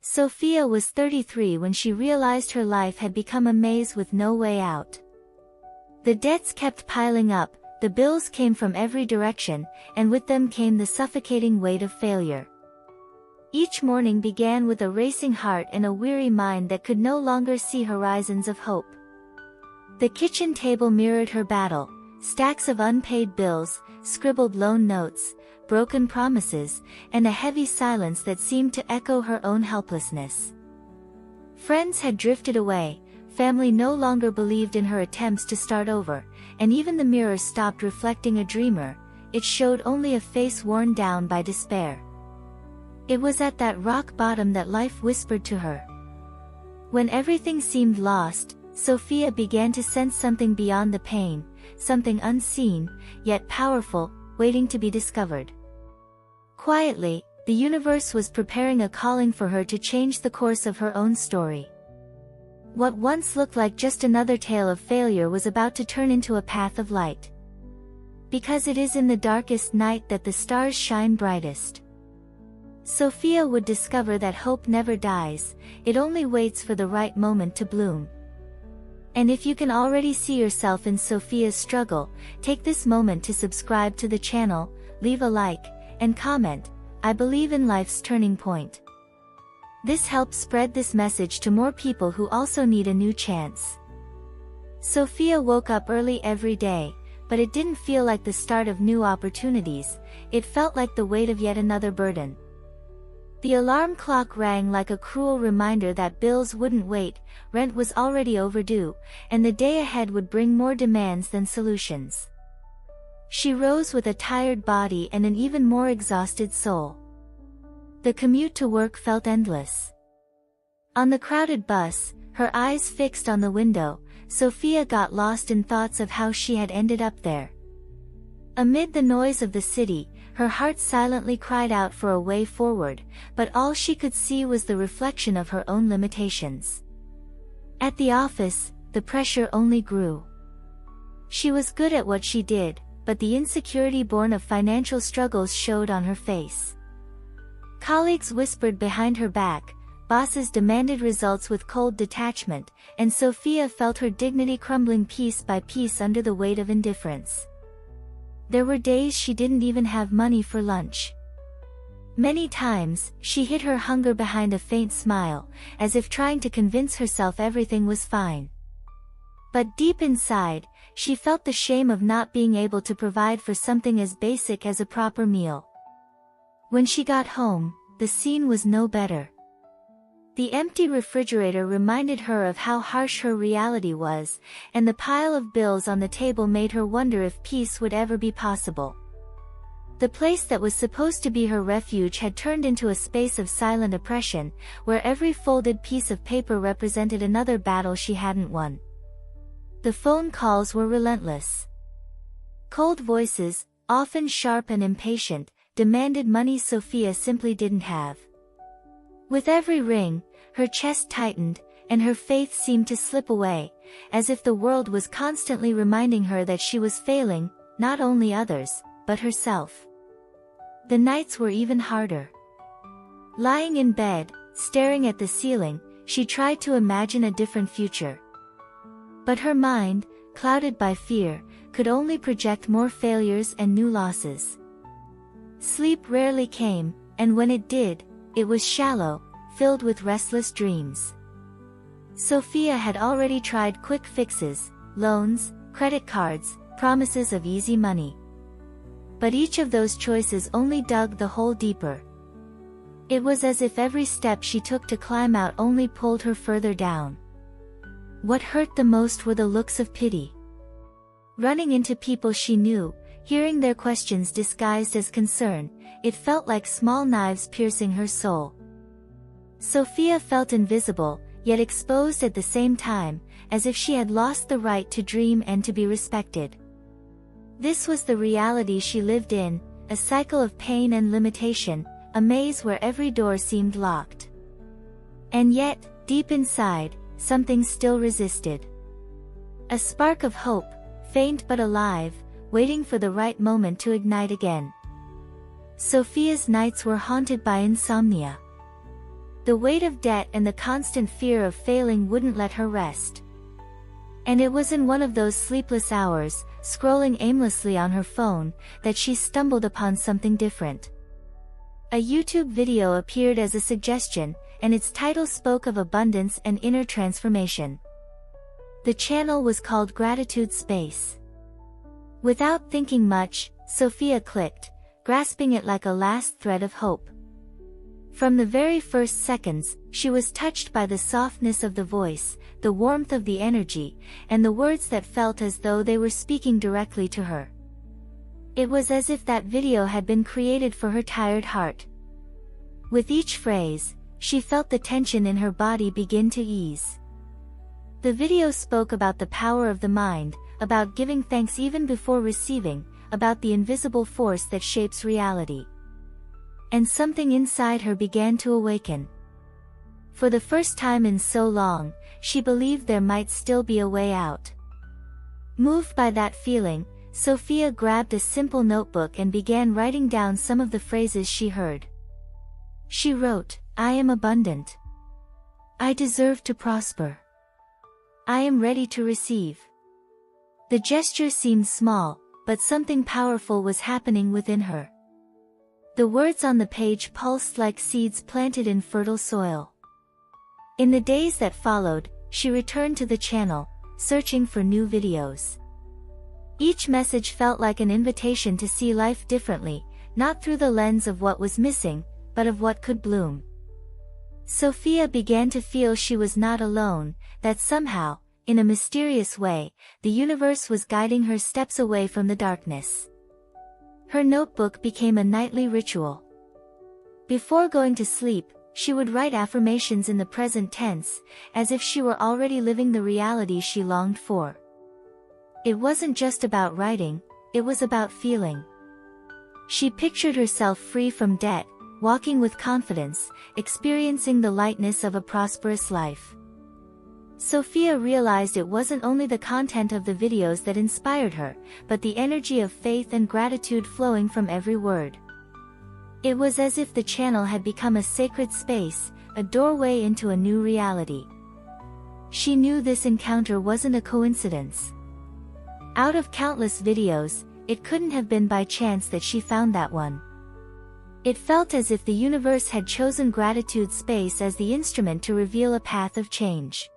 Sophia was 33 when she realized her life had become a maze with no way out. The debts kept piling up, the bills came from every direction, and with them came the suffocating weight of failure. Each morning began with a racing heart and a weary mind that could no longer see horizons of hope. The kitchen table mirrored her battle, stacks of unpaid bills, scribbled loan notes, broken promises, and a heavy silence that seemed to echo her own helplessness. Friends had drifted away, family no longer believed in her attempts to start over, and even the mirror stopped reflecting a dreamer, it showed only a face worn down by despair. It was at that rock bottom that life whispered to her. When everything seemed lost, Sophia began to sense something beyond the pain, something unseen, yet powerful, waiting to be discovered. Quietly, the universe was preparing a calling for her to change the course of her own story. What once looked like just another tale of failure was about to turn into a path of light. Because it is in the darkest night that the stars shine brightest. Sophia would discover that hope never dies, it only waits for the right moment to bloom. And if you can already see yourself in Sophia's struggle, take this moment to subscribe to the channel, leave a like, and comment, "I believe in life's turning point." This helps spread this message to more people who also need a new chance. Sophia woke up early every day, but it didn't feel like the start of new opportunities, it felt like the weight of yet another burden. The alarm clock rang like a cruel reminder that bills wouldn't wait, rent was already overdue, and the day ahead would bring more demands than solutions. She rose with a tired body and an even more exhausted soul. The commute to work felt endless. On the crowded bus, her eyes fixed on the window, Sophia got lost in thoughts of how she had ended up there. Amid the noise of the city, her heart silently cried out for a way forward, but all she could see was the reflection of her own limitations. At the office, the pressure only grew. She was good at what she did, but the insecurity born of financial struggles showed on her face. Colleagues whispered behind her back, bosses demanded results with cold detachment, and Sophia felt her dignity crumbling piece by piece under the weight of indifference. There were days she didn't even have money for lunch. Many times, she hid her hunger behind a faint smile, as if trying to convince herself everything was fine. But deep inside, she felt the shame of not being able to provide for something as basic as a proper meal. When she got home, the scene was no better. The empty refrigerator reminded her of how harsh her reality was, and the pile of bills on the table made her wonder if peace would ever be possible. The place that was supposed to be her refuge had turned into a space of silent oppression, where every folded piece of paper represented another battle she hadn't won. The phone calls were relentless. Cold voices, often sharp and impatient, demanded money Sophia simply didn't have. With every ring, her chest tightened, and her faith seemed to slip away, as if the world was constantly reminding her that she was failing, not only others, but herself. The nights were even harder. Lying in bed, staring at the ceiling, she tried to imagine a different future. But her mind, clouded by fear, could only project more failures and new losses. Sleep rarely came, and when it did, it was shallow, filled with restless dreams. Sophia had already tried quick fixes, loans, credit cards, promises of easy money. But each of those choices only dug the hole deeper. It was as if every step she took to climb out only pulled her further down. What hurt the most were the looks of pity. Running into people she knew, hearing their questions disguised as concern, it felt like small knives piercing her soul. Sophia felt invisible, yet exposed at the same time, as if she had lost the right to dream and to be respected. This was the reality she lived in, a cycle of pain and limitation, a maze where every door seemed locked. And yet, deep inside, something still resisted. A spark of hope, faint but alive, waiting for the right moment to ignite again. Sophia's nights were haunted by insomnia. The weight of debt and the constant fear of failing wouldn't let her rest. And it was in one of those sleepless hours, scrolling aimlessly on her phone, that she stumbled upon something different. A YouTube video appeared as a suggestion, and its title spoke of abundance and inner transformation. The channel was called Gratitude Space. Without thinking much, Sophia clicked, grasping it like a last thread of hope. From the very first seconds, she was touched by the softness of the voice, the warmth of the energy, and the words that felt as though they were speaking directly to her. It was as if that video had been created for her tired heart. With each phrase, she felt the tension in her body begin to ease. The video spoke about the power of the mind, about giving thanks even before receiving, about the invisible force that shapes reality. And something inside her began to awaken. For the first time in so long, she believed there might still be a way out. Moved by that feeling, Sophia grabbed a simple notebook and began writing down some of the phrases she heard. She wrote, "I am abundant. I deserve to prosper. I am ready to receive." The gesture seemed small, but something powerful was happening within her. The words on the page pulsed like seeds planted in fertile soil. In the days that followed, she returned to the channel, searching for new videos. Each message felt like an invitation to see life differently, not through the lens of what was missing, but of what could bloom. Sophia began to feel she was not alone, that somehow, in a mysterious way, the universe was guiding her steps away from the darkness. Her notebook became a nightly ritual. Before going to sleep, she would write affirmations in the present tense, as if she were already living the reality she longed for. It wasn't just about writing, it was about feeling. She pictured herself free from debt, walking with confidence, experiencing the lightness of a prosperous life. Sophia realized it wasn't only the content of the videos that inspired her, but the energy of faith and gratitude flowing from every word. It was as if the channel had become a sacred space, a doorway into a new reality. She knew this encounter wasn't a coincidence. Out of countless videos, it couldn't have been by chance that she found that one. It felt as if the universe had chosen Gratitude Space as the instrument to reveal a path of change.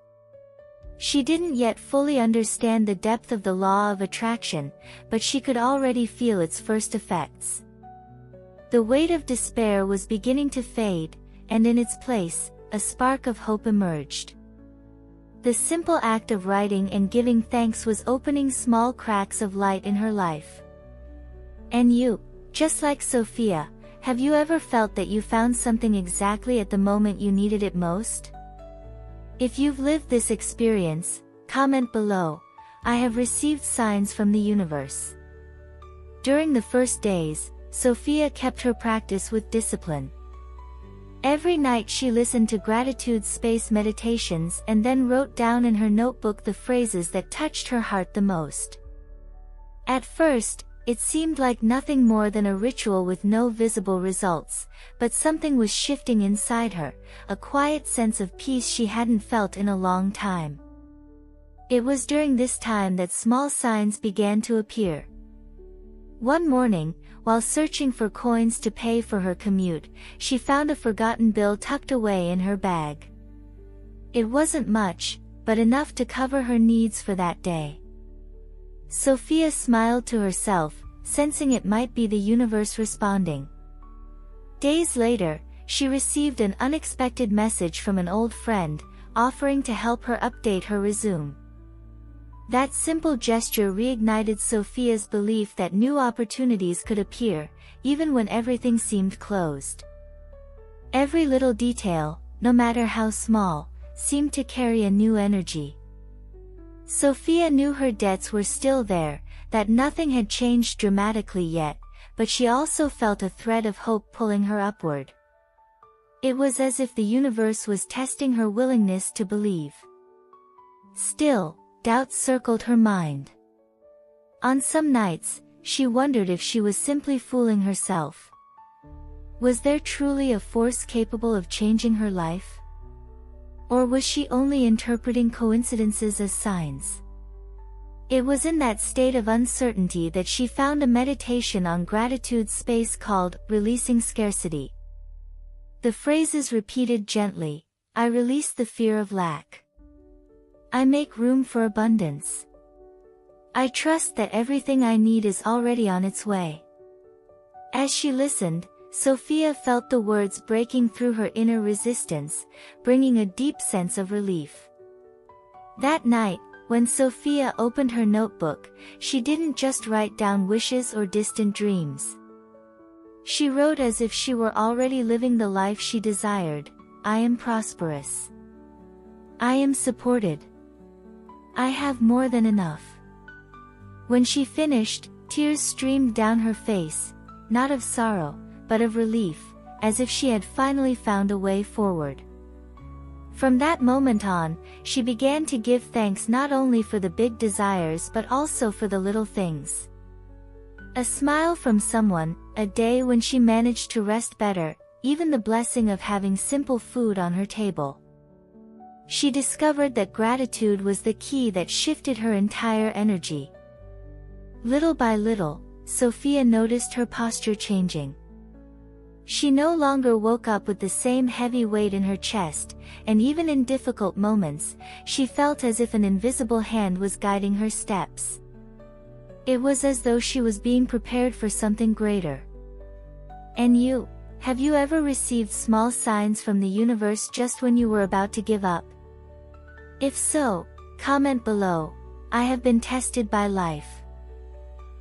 She didn't yet fully understand the depth of the law of attraction, but she could already feel its first effects. The weight of despair was beginning to fade, and in its place, a spark of hope emerged. The simple act of writing and giving thanks was opening small cracks of light in her life. And you, just like Sophia, have you ever felt that you found something exactly at the moment you needed it most? If you've lived this experience, comment below. I have received signs from the universe. During the first days, Sophia kept her practice with discipline. Every night she listened to Gratitude Space meditations and then wrote down in her notebook the phrases that touched her heart the most. At first, it seemed like nothing more than a ritual with no visible results, but something was shifting inside her, a quiet sense of peace she hadn't felt in a long time. It was during this time that small signs began to appear. One morning, while searching for coins to pay for her commute, she found a forgotten bill tucked away in her bag. It wasn't much, but enough to cover her needs for that day. Sophia smiled to herself, sensing it might be the universe responding. Days later, she received an unexpected message from an old friend, offering to help her update her resume. That simple gesture reignited Sophia's belief that new opportunities could appear, even when everything seemed closed. Every little detail, no matter how small, seemed to carry a new energy. Sophia knew her debts were still there, that nothing had changed dramatically yet, but she also felt a thread of hope pulling her upward. It was as if the universe was testing her willingness to believe. Still, doubts circled her mind. On some nights, she wondered if she was simply fooling herself. Was there truly a force capable of changing her life? Or was she only interpreting coincidences as signs? It was in that state of uncertainty that she found a meditation on gratitude space called Releasing Scarcity. The phrases repeated gently: I release the fear of lack. I make room for abundance. I trust that everything I need is already on its way. As she listened, Sophia felt the words breaking through her inner resistance, bringing a deep sense of relief. That night, when Sophia opened her notebook, she didn't just write down wishes or distant dreams. She wrote as if she were already living the life she desired. I am prosperous. I am supported. I have more than enough. When she finished, tears streamed down her face, not of sorrow, but of relief, as if she had finally found a way forward. From that moment on, she began to give thanks not only for the big desires but also for the little things. A smile from someone, a day when she managed to rest better, even the blessing of having simple food on her table. She discovered that gratitude was the key that shifted her entire energy. Little by little, Sophia noticed her posture changing. She no longer woke up with the same heavy weight in her chest, and even in difficult moments, she felt as if an invisible hand was guiding her steps. It was as though she was being prepared for something greater. And you, have you ever received small signs from the universe just when you were about to give up? If so, comment below. I have been tested by life.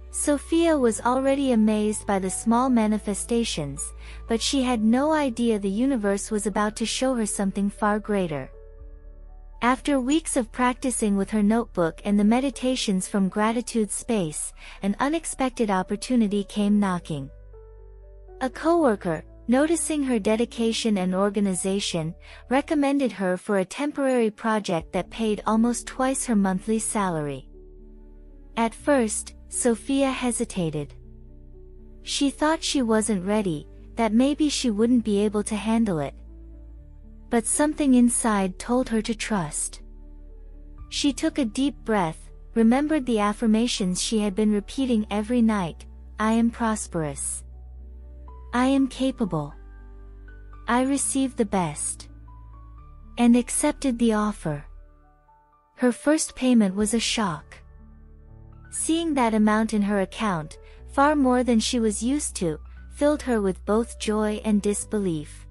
Sophia was already amazed by the small manifestations, but she had no idea the universe was about to show her something far greater. After weeks of practicing with her notebook and the meditations from Gratitude Space, an unexpected opportunity came knocking. A coworker, noticing her dedication and organization, recommended her for a temporary project that paid almost twice her monthly salary. At first, Sophia hesitated. She thought she wasn't ready, that maybe she wouldn't be able to handle it. But something inside told her to trust. She took a deep breath, remembered the affirmations she had been repeating every night: I am prosperous. I am capable. I receive the best. And accepted the offer. Her first payment was a shock. Seeing that amount in her account, far more than she was used to, filled her with both joy and disbelief.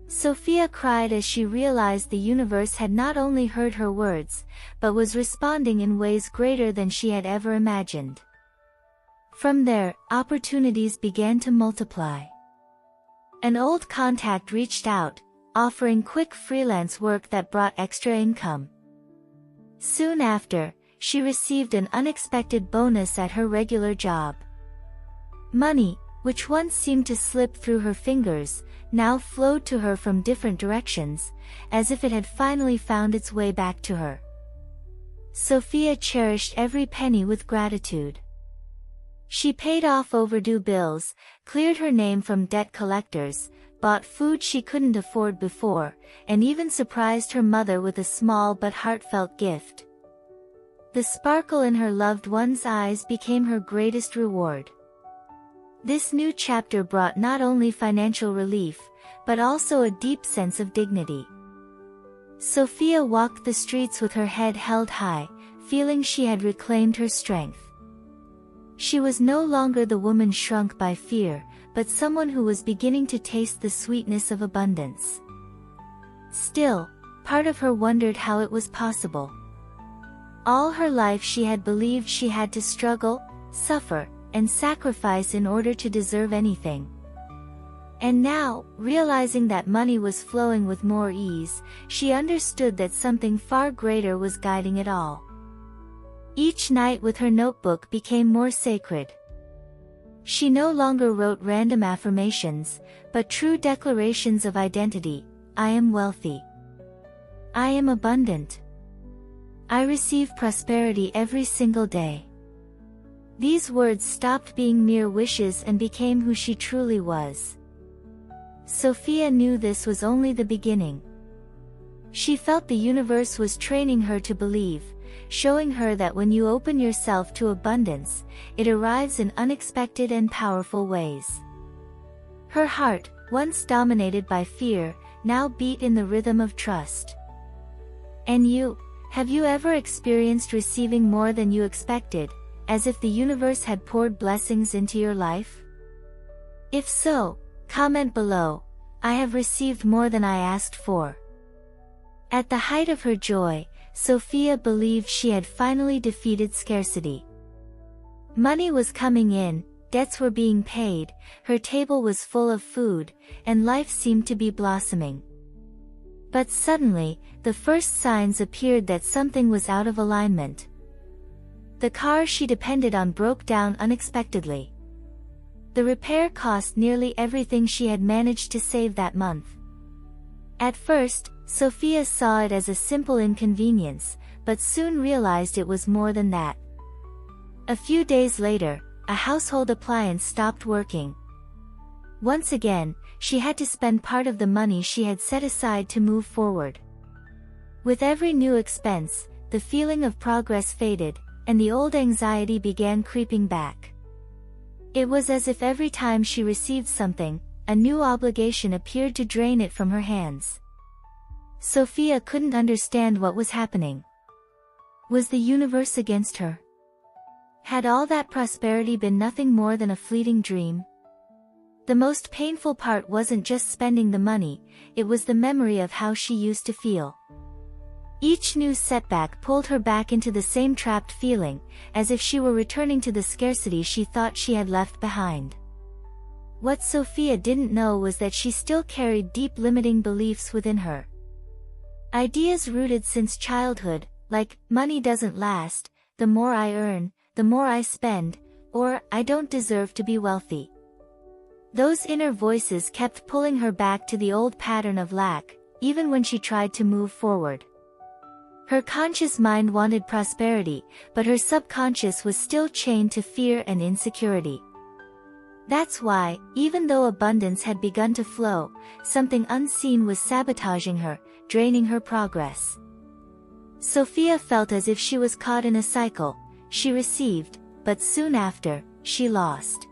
Sophia cried as she realized the universe had not only heard her words, but was responding in ways greater than she had ever imagined. From there, opportunities began to multiply. An old contact reached out, offering quick freelance work that brought extra income. Soon after, she received an unexpected bonus at her regular job. Money, which once seemed to slip through her fingers, now flowed to her from different directions, as if it had finally found its way back to her. Sophia cherished every penny with gratitude. She paid off overdue bills, cleared her name from debt collectors, bought food she couldn't afford before, and even surprised her mother with a small but heartfelt gift. The sparkle in her loved one's eyes became her greatest reward. This new chapter brought not only financial relief, but also a deep sense of dignity. Sophia walked the streets with her head held high, feeling she had reclaimed her strength. She was no longer the woman shrunk by fear, but someone who was beginning to taste the sweetness of abundance. Still, part of her wondered how it was possible. All her life she had believed she had to struggle, suffer, and sacrifice in order to deserve anything. And now, realizing that money was flowing with more ease, she understood that something far greater was guiding it all. Each night with her notebook became more sacred. She no longer wrote random affirmations, but true declarations of identity: I am wealthy. I am abundant. I receive prosperity every single day. These words stopped being mere wishes and became who she truly was. Sophia knew this was only the beginning. She felt the universe was training her to believe, showing her that when you open yourself to abundance, it arrives in unexpected and powerful ways. Her heart, once dominated by fear, now beat in the rhythm of trust. And you, have you ever experienced receiving more than you expected, as if the universe had poured blessings into your life? If so, comment below, "I have received more than I asked for." At the height of her joy, Sophia believed she had finally defeated scarcity. Money was coming in, debts were being paid, her table was full of food, and life seemed to be blossoming. But suddenly, the first signs appeared that something was out of alignment. The car she depended on broke down unexpectedly. The repair cost nearly everything she had managed to save that month. At first, Sophia saw it as a simple inconvenience, but soon realized it was more than that. A few days later, a household appliance stopped working. Once again, she had to spend part of the money she had set aside to move forward. With every new expense, the feeling of progress faded, and the old anxiety began creeping back. It was as if every time she received something, a new obligation appeared to drain it from her hands. Sophia couldn't understand what was happening. Was the universe against her? Had all that prosperity been nothing more than a fleeting dream? The most painful part wasn't just spending the money, it was the memory of how she used to feel. Each new setback pulled her back into the same trapped feeling, as if she were returning to the scarcity she thought she had left behind. What Sophia didn't know was that she still carried deep limiting beliefs within her. Ideas rooted since childhood, like, "money doesn't last, the more I earn, the more I spend," or "I don't deserve to be wealthy." Those inner voices kept pulling her back to the old pattern of lack, even when she tried to move forward. Her conscious mind wanted prosperity, but her subconscious was still chained to fear and insecurity. That's why, even though abundance had begun to flow, something unseen was sabotaging her, draining her progress. Sophia felt as if she was caught in a cycle. She received, but soon after, she lost.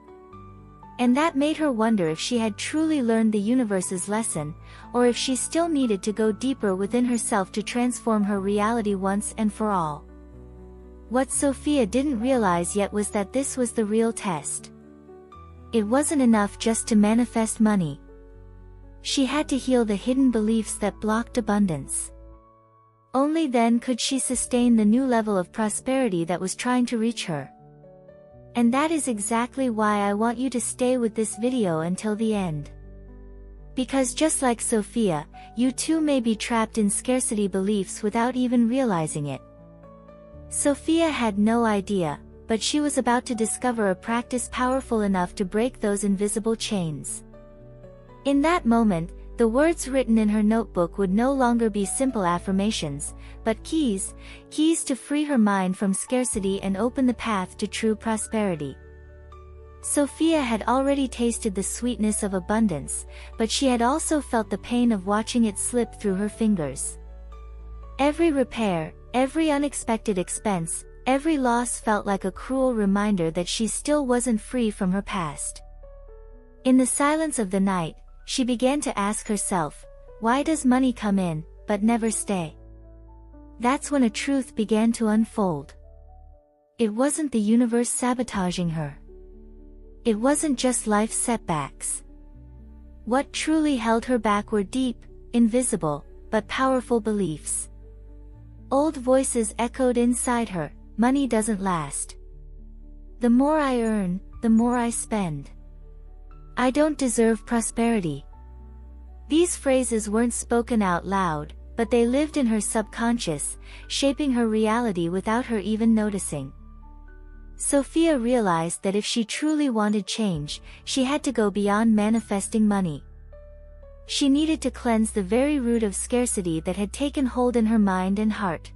And that made her wonder if she had truly learned the universe's lesson, or if she still needed to go deeper within herself to transform her reality once and for all. What Sophia didn't realize yet was that this was the real test. It wasn't enough just to manifest money. She had to heal the hidden beliefs that blocked abundance. Only then could she sustain the new level of prosperity that was trying to reach her. And that is exactly why I want you to stay with this video until the end. Because just like Sophia, you too may be trapped in scarcity beliefs without even realizing it. Sophia had no idea, but she was about to discover a practice powerful enough to break those invisible chains. In that moment, the words written in her notebook would no longer be simple affirmations, but keys to free her mind from scarcity and open the path to true prosperity. Sophia had already tasted the sweetness of abundance, but she had also felt the pain of watching it slip through her fingers. Every repair, every unexpected expense, every loss felt like a cruel reminder that she still wasn't free from her past. In the silence of the night, she began to ask herself, why does money come in, but never stay? That's when a truth began to unfold. It wasn't the universe sabotaging her. It wasn't just life's setbacks. What truly held her back were deep, invisible, but powerful beliefs. Old voices echoed inside her, money doesn't last. The more I earn, the more I spend. I don't deserve prosperity. These phrases weren't spoken out loud, but they lived in her subconscious, shaping her reality without her even noticing. Sophia realized that if she truly wanted change, she had to go beyond manifesting money. She needed to cleanse the very root of scarcity that had taken hold in her mind and heart.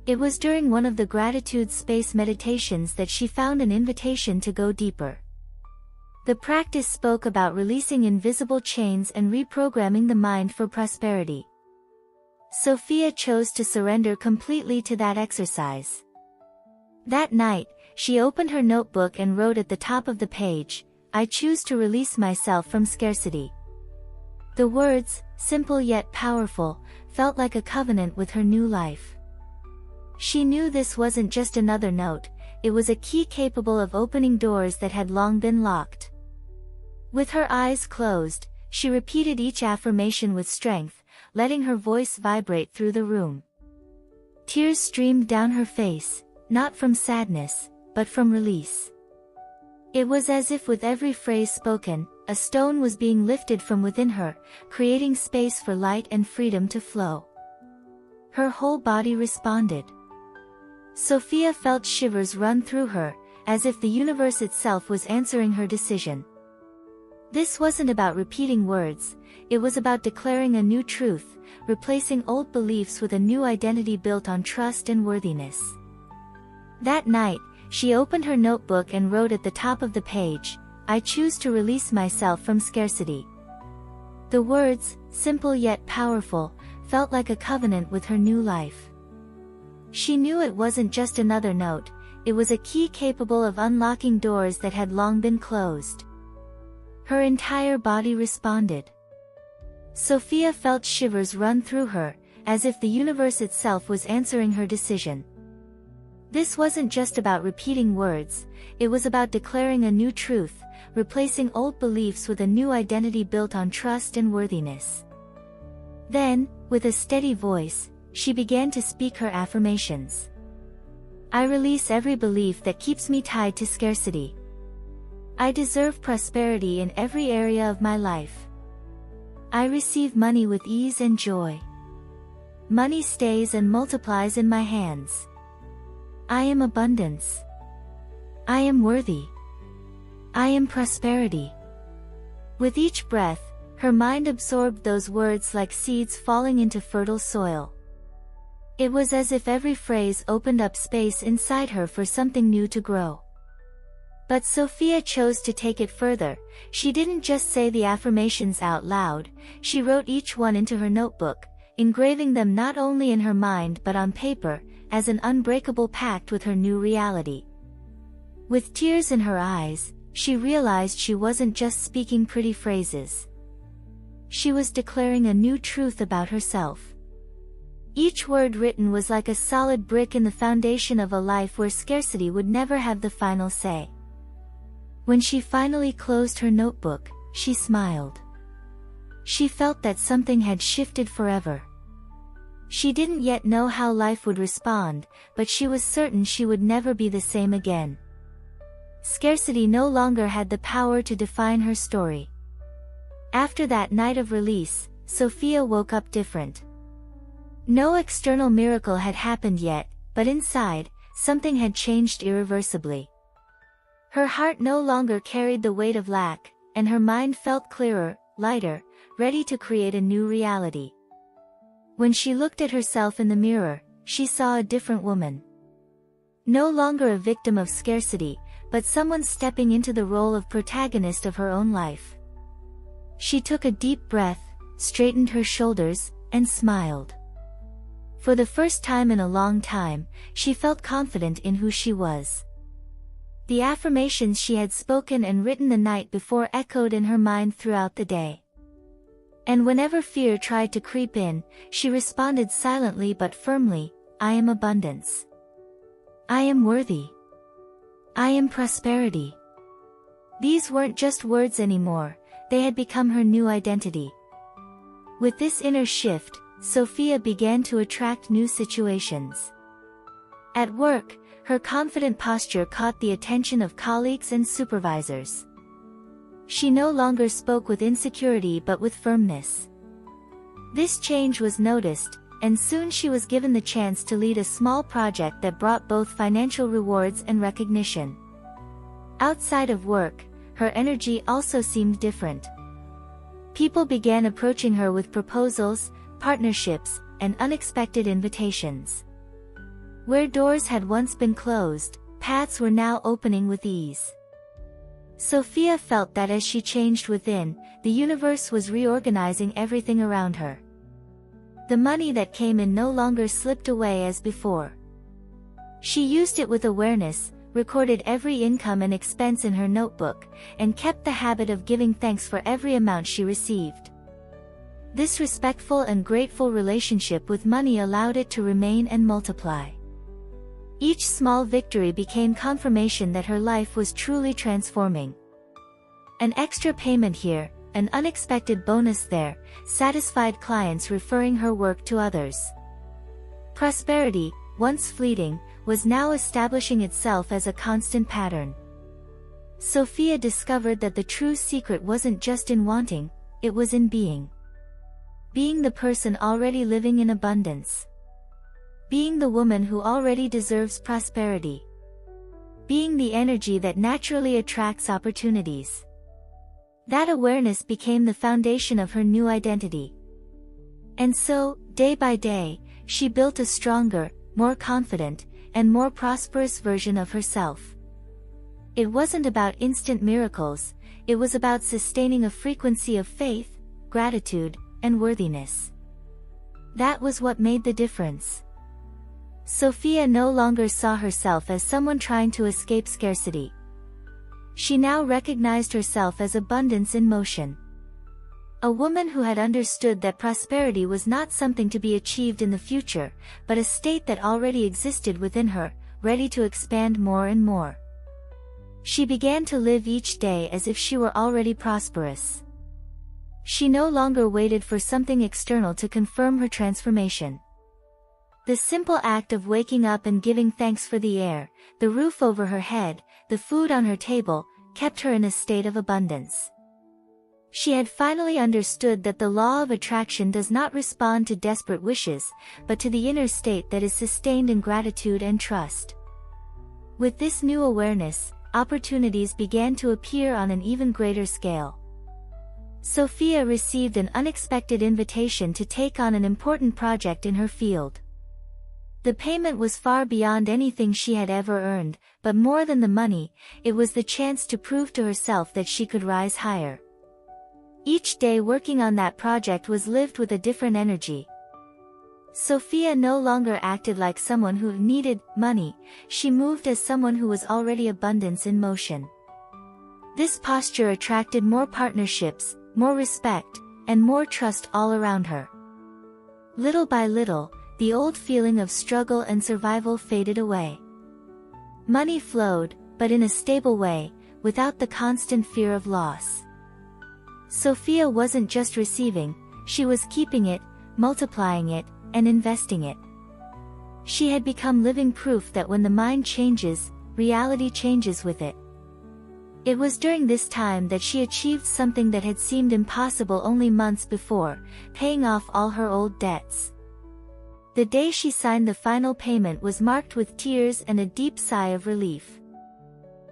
It was during one of the gratitude space meditations that she found an invitation to go deeper. The practice spoke about releasing invisible chains and reprogramming the mind for prosperity. Sophia chose to surrender completely to that exercise. That night, she opened her notebook and wrote at the top of the page, "I choose to release myself from scarcity." The words, simple yet powerful, felt like a covenant with her new life. She knew this wasn't just another note, it was a key capable of opening doors that had long been locked. With her eyes closed, she repeated each affirmation with strength, letting her voice vibrate through the room. Tears streamed down her face, not from sadness, but from release. It was as if with every phrase spoken, a stone was being lifted from within her, creating space for light and freedom to flow. Her whole body responded. Sophia felt shivers run through her, as if the universe itself was answering her decision. This wasn't about repeating words, it was about declaring a new truth, replacing old beliefs with a new identity built on trust and worthiness. That night, she opened her notebook and wrote at the top of the page, "I choose to release myself from scarcity." The words, simple yet powerful, felt like a covenant with her new life. She knew it wasn't just another note, it was a key capable of unlocking doors that had long been closed. Her entire body responded. Sophia felt shivers run through her, as if the universe itself was answering her decision. This wasn't just about repeating words, it was about declaring a new truth, replacing old beliefs with a new identity built on trust and worthiness. Then, with a steady voice, she began to speak her affirmations. "I release every belief that keeps me tied to scarcity. I deserve prosperity in every area of my life. I receive money with ease and joy. Money stays and multiplies in my hands. I am abundance. I am worthy. I am prosperity." With each breath, her mind absorbed those words like seeds falling into fertile soil. It was as if every phrase opened up space inside her for something new to grow. But Sophia chose to take it further. She didn't just say the affirmations out loud, she wrote each one into her notebook, engraving them not only in her mind but on paper, as an unbreakable pact with her new reality. With tears in her eyes, she realized she wasn't just speaking pretty phrases. She was declaring a new truth about herself. Each word written was like a solid brick in the foundation of a life where scarcity would never have the final say. When she finally closed her notebook, she smiled. She felt that something had shifted forever. She didn't yet know how life would respond, but she was certain she would never be the same again. Scarcity no longer had the power to define her story. After that night of release, Sophia woke up different. No external miracle had happened yet, but inside, something had changed irreversibly. Her heart no longer carried the weight of lack, and her mind felt clearer, lighter, ready to create a new reality. When she looked at herself in the mirror, she saw a different woman. No longer a victim of scarcity, but someone stepping into the role of protagonist of her own life. She took a deep breath, straightened her shoulders, and smiled. For the first time in a long time, she felt confident in who she was. The affirmations she had spoken and written the night before echoed in her mind throughout the day. And whenever fear tried to creep in, she responded silently but firmly, "I am abundance. I am worthy. I am prosperity." These weren't just words anymore, they had become her new identity. With this inner shift, Sophia began to attract new situations. At work, her confident posture caught the attention of colleagues and supervisors. She no longer spoke with insecurity but with firmness. This change was noticed, and soon she was given the chance to lead a small project that brought both financial rewards and recognition. Outside of work, her energy also seemed different. People began approaching her with proposals, partnerships, and unexpected invitations. Where doors had once been closed, paths were now opening with ease. Sophia felt that as she changed within, the universe was reorganizing everything around her. The money that came in no longer slipped away as before. She used it with awareness, recorded every income and expense in her notebook, and kept the habit of giving thanks for every amount she received. This respectful and grateful relationship with money allowed it to remain and multiply. Each small victory became confirmation that her life was truly transforming. An extra payment here, an unexpected bonus there, satisfied clients referring her work to others. Prosperity, once fleeting, was now establishing itself as a constant pattern. Sophia discovered that the true secret wasn't just in wanting, it was in being. Being the person already living in abundance. Being the woman who already deserves prosperity. Being the energy that naturally attracts opportunities. That awareness became the foundation of her new identity. And so, day by day, she built a stronger, more confident, and more prosperous version of herself. It wasn't about instant miracles, it was about sustaining a frequency of faith, gratitude, and worthiness. That was what made the difference. Sophia no longer saw herself as someone trying to escape scarcity. She now recognized herself as abundance in motion. A woman who had understood that prosperity was not something to be achieved in the future, but a state that already existed within her, ready to expand more and more. She began to live each day as if she were already prosperous. She no longer waited for something external to confirm her transformation. The simple act of waking up and giving thanks for the air, the roof over her head, the food on her table, kept her in a state of abundance. She had finally understood that the law of attraction does not respond to desperate wishes, but to the inner state that is sustained in gratitude and trust. With this new awareness, opportunities began to appear on an even greater scale. Sophia received an unexpected invitation to take on an important project in her field. The payment was far beyond anything she had ever earned, but more than the money, it was the chance to prove to herself that she could rise higher. Each day working on that project was lived with a different energy. Sophia no longer acted like someone who needed money, she moved as someone who was already abundance in motion. This posture attracted more partnerships, more respect, and more trust all around her. Little by little, the old feeling of struggle and survival faded away. Money flowed, but in a stable way, without the constant fear of loss. Sophia wasn't just receiving, she was keeping it, multiplying it, and investing it. She had become living proof that when the mind changes, reality changes with it. It was during this time that she achieved something that had seemed impossible only months before, paying off all her old debts. The day she signed the final payment was marked with tears and a deep sigh of relief.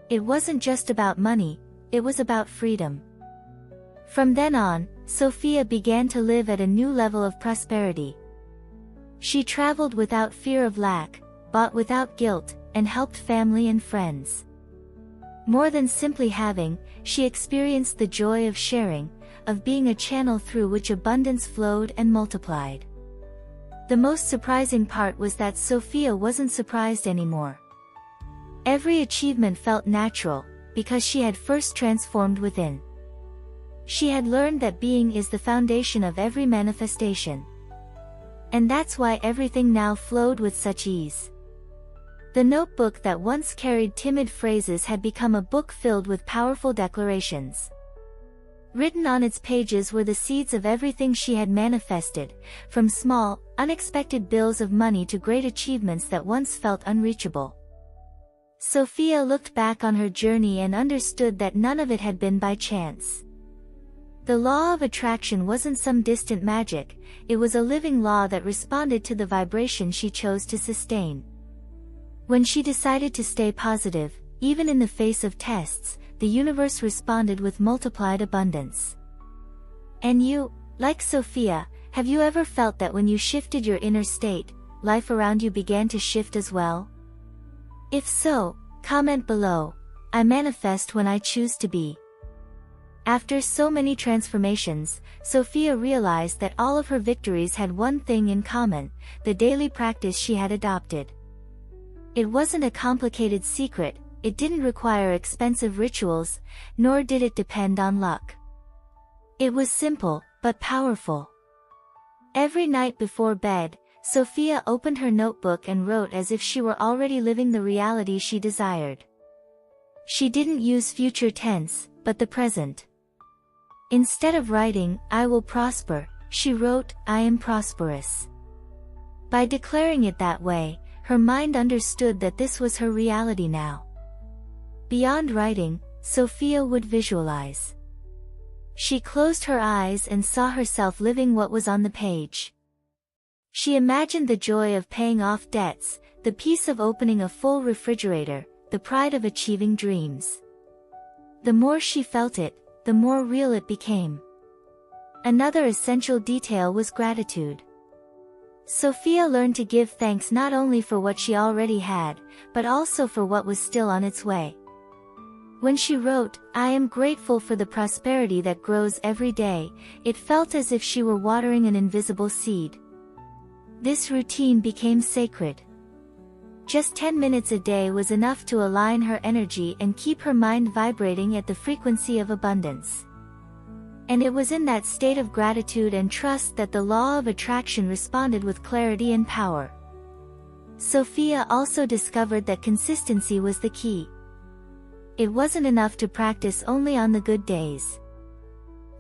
It wasn't just about money, it was about freedom. From then on, Sophia began to live at a new level of prosperity. She traveled without fear of lack, bought without guilt, and helped family and friends. More than simply having, she experienced the joy of sharing, of being a channel through which abundance flowed and multiplied. The most surprising part was that Sophia wasn't surprised anymore. Every achievement felt natural, because she had first transformed within. She had learned that being is the foundation of every manifestation. And that's why everything now flowed with such ease. The notebook that once carried timid phrases had become a book filled with powerful declarations. Written on its pages were the seeds of everything she had manifested, from small, unexpected bills of money to great achievements that once felt unreachable. Sophia looked back on her journey and understood that none of it had been by chance. The law of attraction wasn't some distant magic, it was a living law that responded to the vibration she chose to sustain. When she decided to stay positive, even in the face of tests, the universe responded with multiplied abundance. And you, like Sophia, have you ever felt that when you shifted your inner state, life around you began to shift as well? If so, comment below. I manifest when I choose to be. After so many transformations, Sophia realized that all of her victories had one thing in common: the daily practice she had adopted. It wasn't a complicated secret, it didn't require expensive rituals, nor did it depend on luck. It was simple, but powerful. Every night before bed, Sophia opened her notebook and wrote as if she were already living the reality she desired. She didn't use future tense, but the present. Instead of writing, "I will prosper," she wrote, "I am prosperous." By declaring it that way, her mind understood that this was her reality now. Beyond writing, Sophia would visualize. She closed her eyes and saw herself living what was on the page. She imagined the joy of paying off debts, the peace of opening a full refrigerator, the pride of achieving dreams. The more she felt it, the more real it became. Another essential detail was gratitude. Sophia learned to give thanks not only for what she already had, but also for what was still on its way. When she wrote, "I am grateful for the prosperity that grows every day," it felt as if she were watering an invisible seed. This routine became sacred. Just 10 minutes a day was enough to align her energy and keep her mind vibrating at the frequency of abundance. And it was in that state of gratitude and trust that the law of attraction responded with clarity and power. Sophia also discovered that consistency was the key. It wasn't enough to practice only on the good days.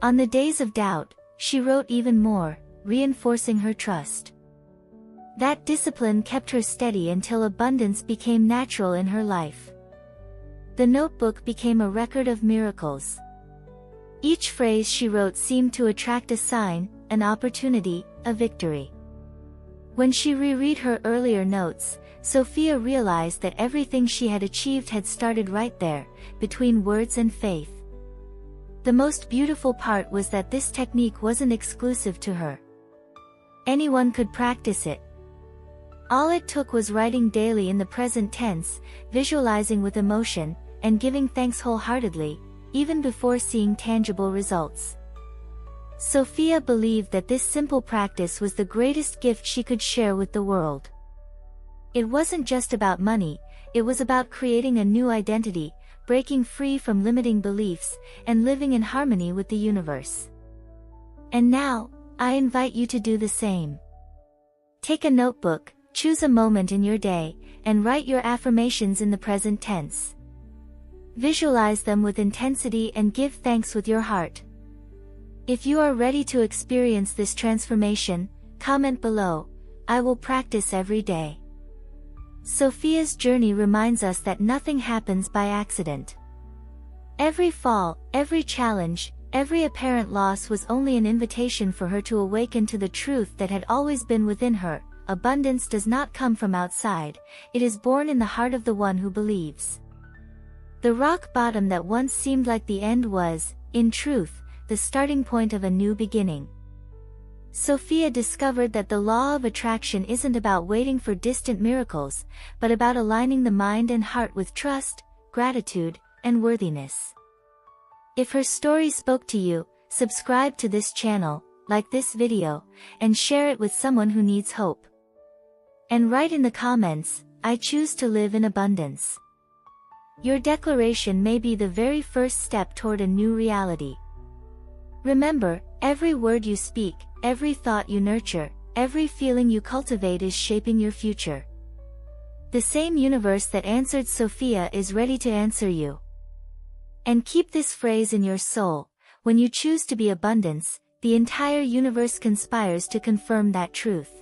On the days of doubt, she wrote even more, reinforcing her trust. That discipline kept her steady until abundance became natural in her life. The notebook became a record of miracles. Each phrase she wrote seemed to attract a sign, an opportunity, a victory. When she reread her earlier notes, Sophia realized that everything she had achieved had started right there, between words and faith. The most beautiful part was that this technique wasn't exclusive to her. Anyone could practice it. All it took was writing daily in the present tense, visualizing with emotion, and giving thanks wholeheartedly, even before seeing tangible results. Sophia believed that this simple practice was the greatest gift she could share with the world. It wasn't just about money, it was about creating a new identity, breaking free from limiting beliefs, and living in harmony with the universe. And now, I invite you to do the same. Take a notebook, choose a moment in your day, and write your affirmations in the present tense. Visualize them with intensity and give thanks with your heart. If you are ready to experience this transformation, comment below, "I will practice every day." Sophia's journey reminds us that nothing happens by accident. Every fall, every challenge, every apparent loss was only an invitation for her to awaken to the truth that had always been within her: abundance does not come from outside, it is born in the heart of the one who believes. The rock bottom that once seemed like the end was, in truth, the starting point of a new beginning. Sophia discovered that the law of attraction isn't about waiting for distant miracles, but about aligning the mind and heart with trust, gratitude, and worthiness. If her story spoke to you, subscribe to this channel, like this video, and share it with someone who needs hope. And write in the comments, "I choose to live in abundance." Your declaration may be the very first step toward a new reality. Remember, every word you speak, every thought you nurture, every feeling you cultivate is shaping your future. The same universe that answered Sophia is ready to answer you. And keep this phrase in your soul: when you choose to be abundance, the entire universe conspires to confirm that truth.